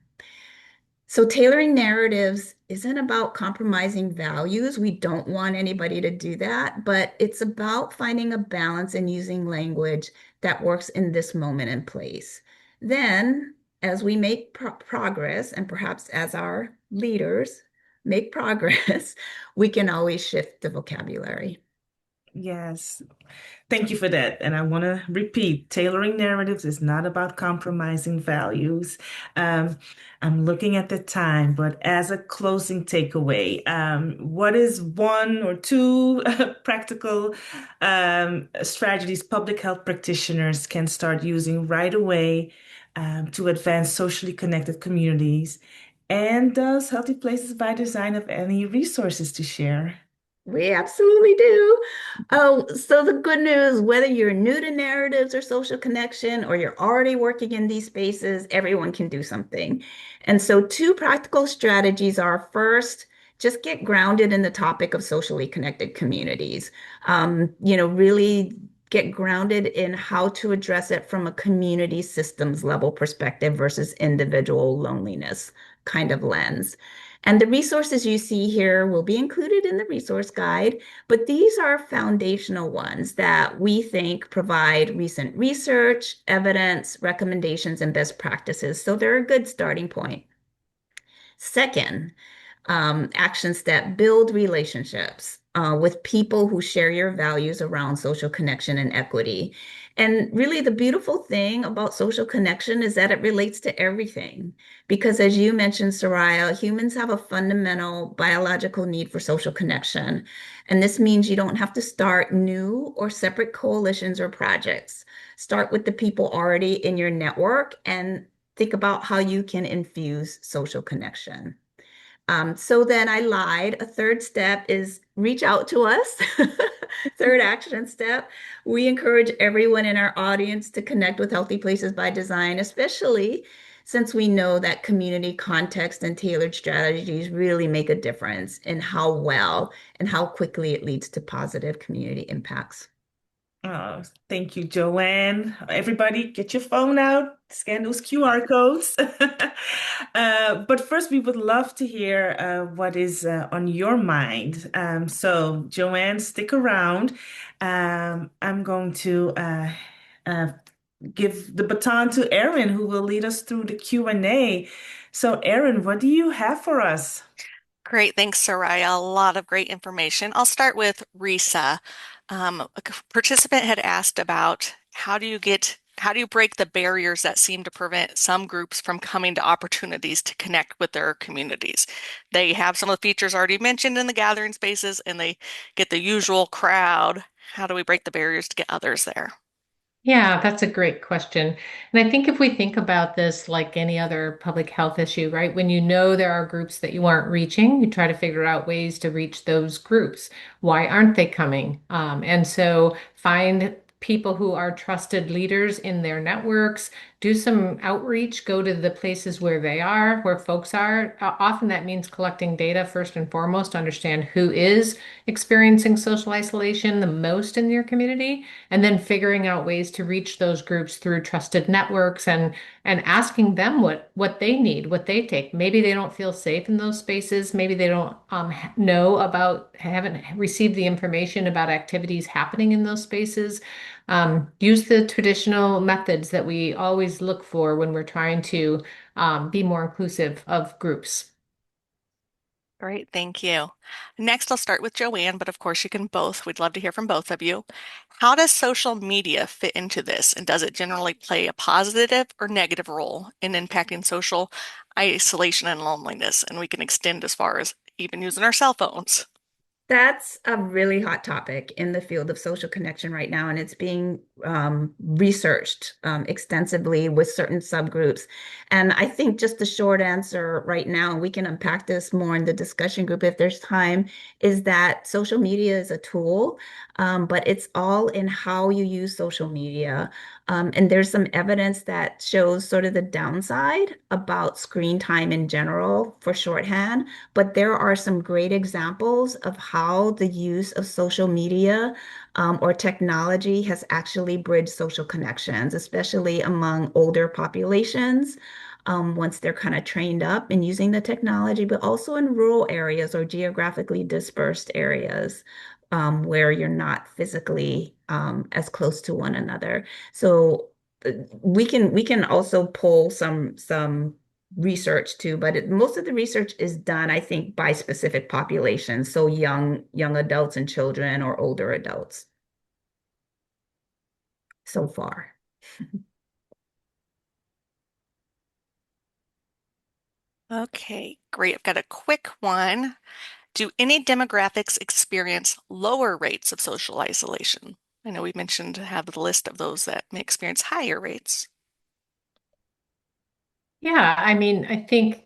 So tailoring narratives isn't about compromising values. We don't want anybody to do that, but it's about finding a balance and using language that works in this moment and place. Then, as we make progress, and perhaps as our leaders make progress, we can always shift the vocabulary. Yes. Thank you for that. And I want to repeat, tailoring narratives is not about compromising values. Um, I'm looking at the time, but as a closing takeaway, what is one or two practical strategies public health practitioners can start using right away to advance socially connected communities? And does Healthy Places by Design have any resources to share? We absolutely do. Oh, so the good news, whether you're new to narratives or social connection, or you're already working in these spaces, everyone can do something. And so, two practical strategies are first, just get grounded in the topic of socially connected communities. Really get grounded in how to address it from a community systems level perspective versus individual loneliness kind of lens. And the resources you see here will be included in the resource guide, but these are foundational ones that we think provide recent research, evidence, recommendations, and best practices. So they're a good starting point. Second, action step, build relationships with people who share your values around social connection and equity. And really, the beautiful thing about social connection is that it relates to everything. Because as you mentioned, Soraya, humans have a fundamental biological need for social connection. And this means you don't have to start new or separate coalitions or projects. Start with the people already in your network and think about how you can infuse social connection. So then I lied. A third step is reach out to us. Third action step, we encourage everyone in our audience to connect with Healthy Places by Design, especially since we know that community context and tailored strategies really make a difference in how well and how quickly it leads to positive community impacts. Oh, thank you, Joanne. Everybody, get your phone out, scan those QR codes. But first, we would love to hear what is on your mind. So, Joanne, stick around. I'm going to uh, give the baton to Erin, who will lead us through the Q&A. So, Erin, what do you have for us? Great, thanks, Soraya. A lot of great information. I'll start with Risa. A participant had asked about how do you break the barriers that seem to prevent some groups from coming to opportunities to connect with their communities? They have some of the features already mentioned in the gathering spaces and they get the usual crowd. How do we break the barriers to get others there? Yeah, that's a great question. And I think if we think about this like any other public health issue, right? When you know there are groups that you aren't reaching, you try to figure out ways to reach those groups. Why aren't they coming? And so find people who are trusted leaders in their networks, do some outreach, go to the places where they are, where folks are. Often that means collecting data first and foremost to understand who is experiencing social isolation the most in your community, and then figuring out ways to reach those groups through trusted networks and asking them what they need, what they take. Maybe they don't feel safe in those spaces. Maybe they don't know about, haven't received the information about activities happening in those spaces. Use the traditional methods that we always look for when we're trying to be more inclusive of groups. Great, thank you. Next, I'll start with Joanne, but of course you can both. We'd love to hear from both of you. How does social media fit into this? And does it generally play a positive or negative role in impacting social isolation and loneliness? And we can extend as far as even using our cell phones. That's a really hot topic in the field of social connection right now, and it's being researched extensively with certain subgroups. And I think just the short answer right now, and we can unpack this more in the discussion group if there's time, is that social media is a tool, but it's all in how you use social media. And there's some evidence that shows sort of the downside about screen time in general for shorthand, but there are some great examples of how the use of social media or technology has actually bridged social connections, especially among older populations. Once they're kind of trained up in using the technology, but also in rural areas or geographically dispersed areas where you're not physically as close to one another. So we can also pull some research too, but most of the research is done, I think, by specific populations, so young adults and children or older adults so far. Okay, great. I've got a quick one. Do any demographics experience lower rates of social isolation? I know we mentioned to have the list of those that may experience higher rates. Yeah, I mean, I think,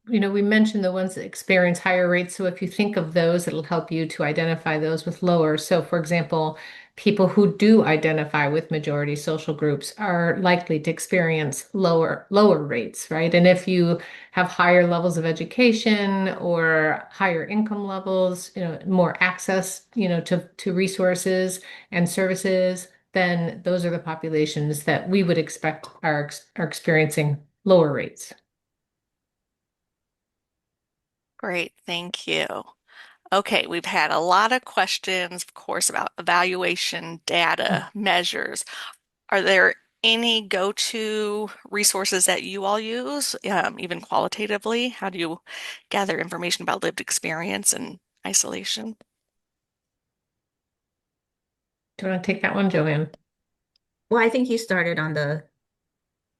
we mentioned the ones that experience higher rates. So if you think of those, it'll help you to identify those with lower. So for example, people who do identify with majority social groups are likely to experience lower rates, right? And if you have higher levels of education or higher income levels, more access, to resources and services, then those are the populations that we would expect are experiencing lower rates. Great, thank you. Okay, we've had a lot of questions, of course, about evaluation, data, measures. Are there any go-to resources that you all use, even qualitatively? How do you gather information about lived experience and isolation? Do you want to take that one, Joanne? Well, I think you started on the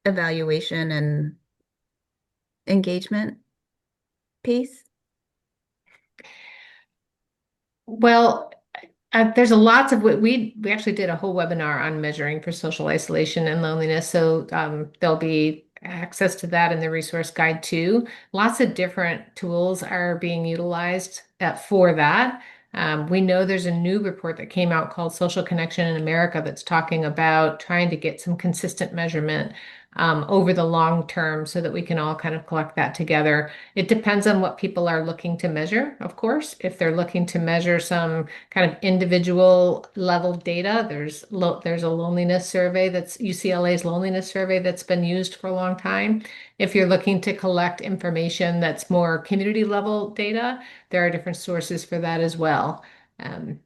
evaluation and engagement piece. Well, there's a lots of we actually did a whole webinar on measuring for social isolation and loneliness. So there'll be access to that in the resource guide too. Lots of different tools are being utilized for that. We know there's a new report that came out called Social Connection in America that's talking about trying to get some consistent measurement over the long term so that we can all kind of collect that together. It depends on what people are looking to measure, of course. If they're looking to measure some kind of individual level data, there's a loneliness survey, that's UCLA's loneliness survey, that's been used for a long time. If you're looking to collect information that's more community level data, there are different sources for that as well.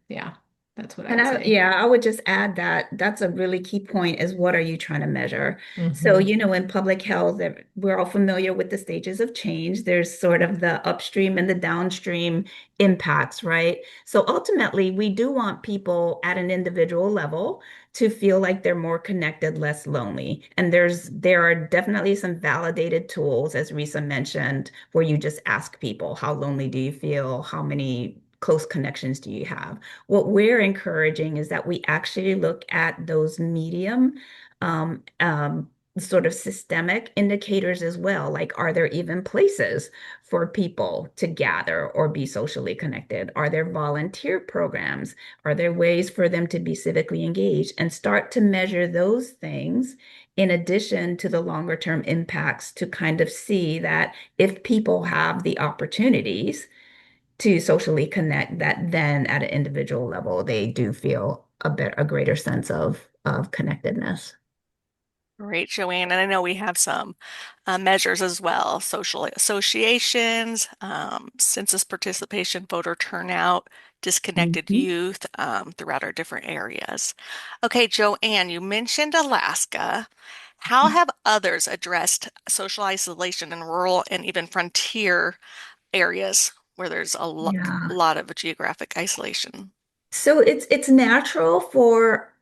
Yeah, that's what And I'd say. yeah, I would just add that that's a really key point is what are you trying to measure? So, Hmm. in public health, we're all familiar with the stages of change. There's sort of the upstream and the downstream impacts, right? So ultimately, we do want people at an individual level to feel like they're more connected, less lonely. And there are definitely some validated tools, as Risa mentioned, where you just ask people, how lonely do you feel? How many close connections do you have? What we're encouraging is that we actually look at those medium um, um, sort of systemic indicators as well. Like, are there even places for people to gather or be socially connected? Are there volunteer programs? Are there ways for them to be civically engaged? And start to measure those things in addition to the longer term impacts to kind of see that if people have the opportunities to socially connect, that then at an individual level they do feel a greater sense of connectedness. Great, Joanne. And I know we have some measures as well, social associations, census participation, voter turnout, disconnected Mhm. youth throughout our different areas. Okay, Joanne, you mentioned Alaska. How have others addressed social isolation in rural and even frontier areas where there's a Yeah. lot of geographic isolation? So it's natural for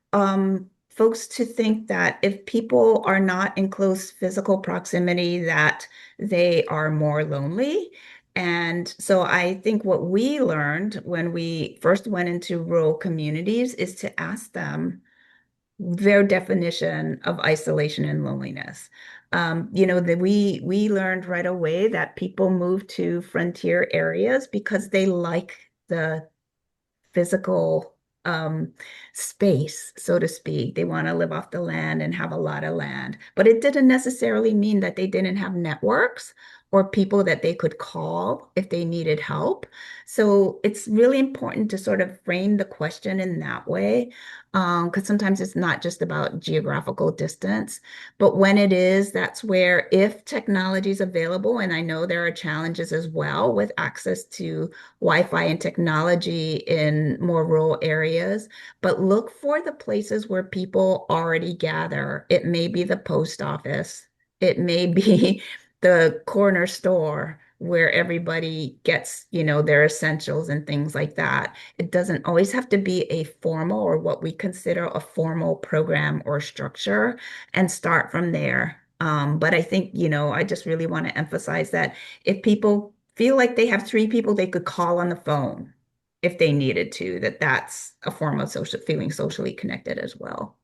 folks to think that if people are not in close physical proximity, that they are more lonely. And so I think what we learned when we first went into rural communities is to ask them, their definition of isolation and loneliness. That we learned right away that people move to frontier areas because they like the physical space, so to speak. They want to live off the land and have a lot of land. But it didn't necessarily mean that they didn't have networks or people that they could call if they needed help. So it's really important to sort of frame the question in that way, because sometimes it's not just about geographical distance. But when it is, that's where if technology is available, and I know there are challenges as well with access to Wi-Fi and technology in more rural areas, but look for the places where people already gather. It may be the post office, it may be the corner store where everybody gets, their essentials and things like that. It doesn't always have to be a formal or what we consider a formal program or structure and start from there. But I think, I just really want to emphasize that if people feel like they have three people they could call on the phone if they needed to, that's a form of feeling socially connected as well.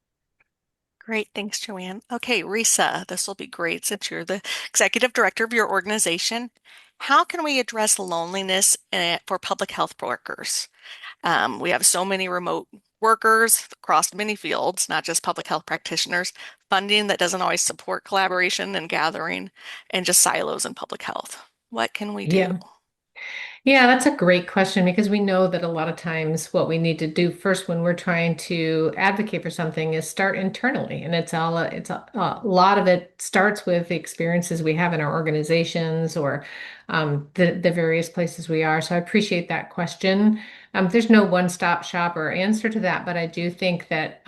Great. Thanks, Joanne. Okay, Risa, this will be great since you're the executive director of your organization. How can we address loneliness for public health workers? We have so many remote workers across many fields, not just public health practitioners, funding that doesn't always support collaboration and gathering, and just silos in public health. What can we do? Yeah. Yeah, that's a great question because we know that a lot of times what we need to do first when we're trying to advocate for something is start internally. And a lot of it starts with the experiences we have in our organizations or the various places we are. So I appreciate that question. There's no one-stop shop or answer to that, but I do think that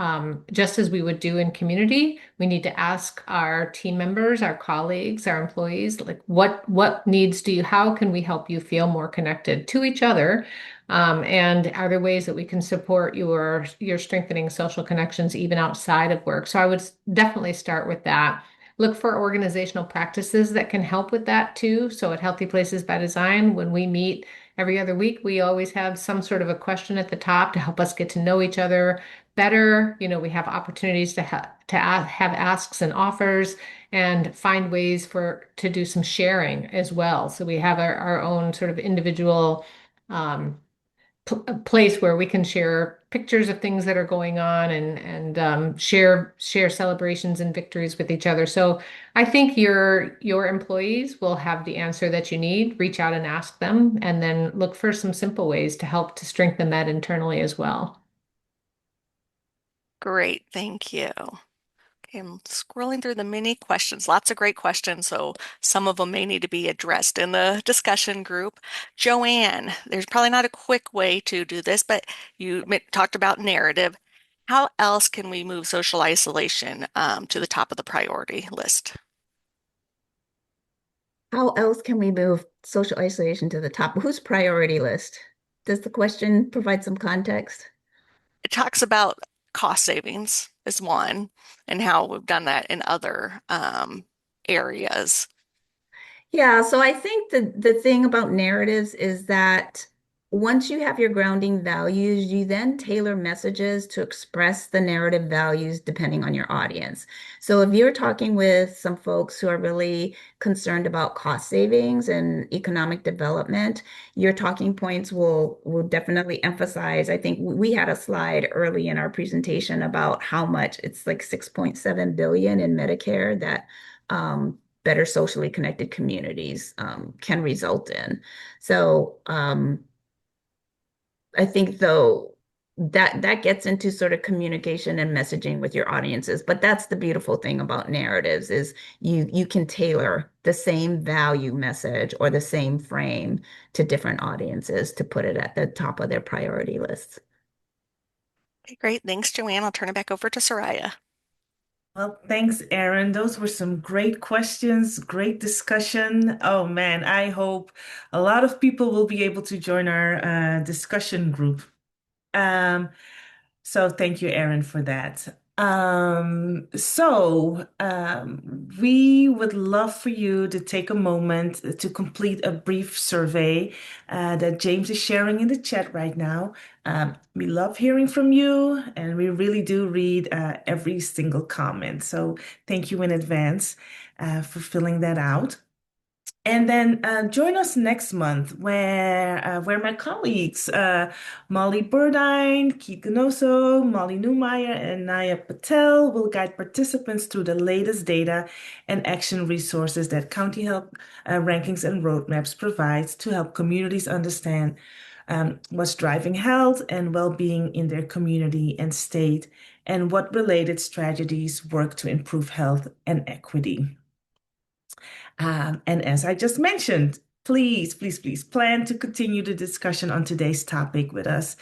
just as we would do in community, we need to ask our team members, our colleagues, our employees, like what needs do you, how can we help you feel more connected to each other? And are there ways that we can support your strengthening social connections even outside of work? So I would definitely start with that. Look for organizational practices that can help with that too. So at Healthy Places by Design, when we meet every other week, we always have some sort of a question at the top to help us get to know each other better. We have opportunities have asks and offers and find ways to do some sharing as well. So we have our own sort of individual um, a place where we can share pictures of things that are going on and share celebrations and victories with each other. So I think your employees will have the answer that you need. Reach out and ask them, and then look for some simple ways to help to strengthen that internally as well. Great, thank you. Okay, I'm scrolling through the many questions. Lots of great questions, so some of them may need to be addressed in the discussion group. Joanne, there's probably not a quick way to do this, but you talked about narrative. How else can we move social isolation to the top of the priority list? How else can we move social isolation to the top? Whose priority list? Does the question provide some context? It talks about cost savings is one, and how we've done that in other areas. Yeah, so I think the thing about narratives is that once you have your grounding values, you then tailor messages to express the narrative values depending on your audience. So if you're talking with some folks who are really concerned about cost savings and economic development, your talking points will definitely emphasize. I think we had a slide early in our presentation about how much it's like 6.7 billion in Medicare that better socially connected communities can result in. So I think though that gets into sort of communication and messaging with your audiences. But that's the beautiful thing about narratives is you can tailor the same value message or the same frame to different audiences to put it at the top of their priority lists. Okay, great. Thanks, Joanne. I'll turn it back over to Soraya. Well, thanks, Erin. Those were some great questions, great discussion. Oh man, I hope a lot of people will be able to join our discussion group. Um, so thank you, Erin, for that. We would love for you to take a moment to complete a brief survey that James is sharing in the chat right now. We love hearing from you, and we really do read every single comment. So thank you in advance for filling that out. And then join us next month where my colleagues, Molly Burdine, Keith Ganoso, Molly Newmeyer, and Naya Patel will guide participants through the latest data and action resources that County Health Rankings and Roadmaps provides to help communities understand what's driving health and well-being in their community and state, and what related strategies work to improve health and equity. And as I just mentioned, please, please, please plan to continue the discussion on today's topic with us.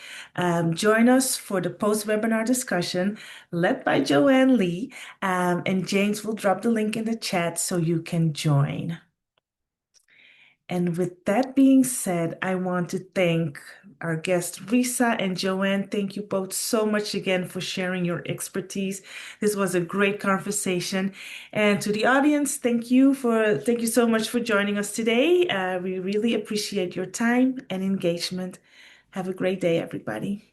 Join us for the post-webinar discussion led by Joanne Lee, and James will drop the link in the chat so you can join. And with that being said, I want to thank our guests, Risa and Joanne. Thank you both so much again for sharing your expertise. This was a great conversation. And to the audience, thank you so much for joining us today. We really appreciate your time and engagement. Have a great day, everybody.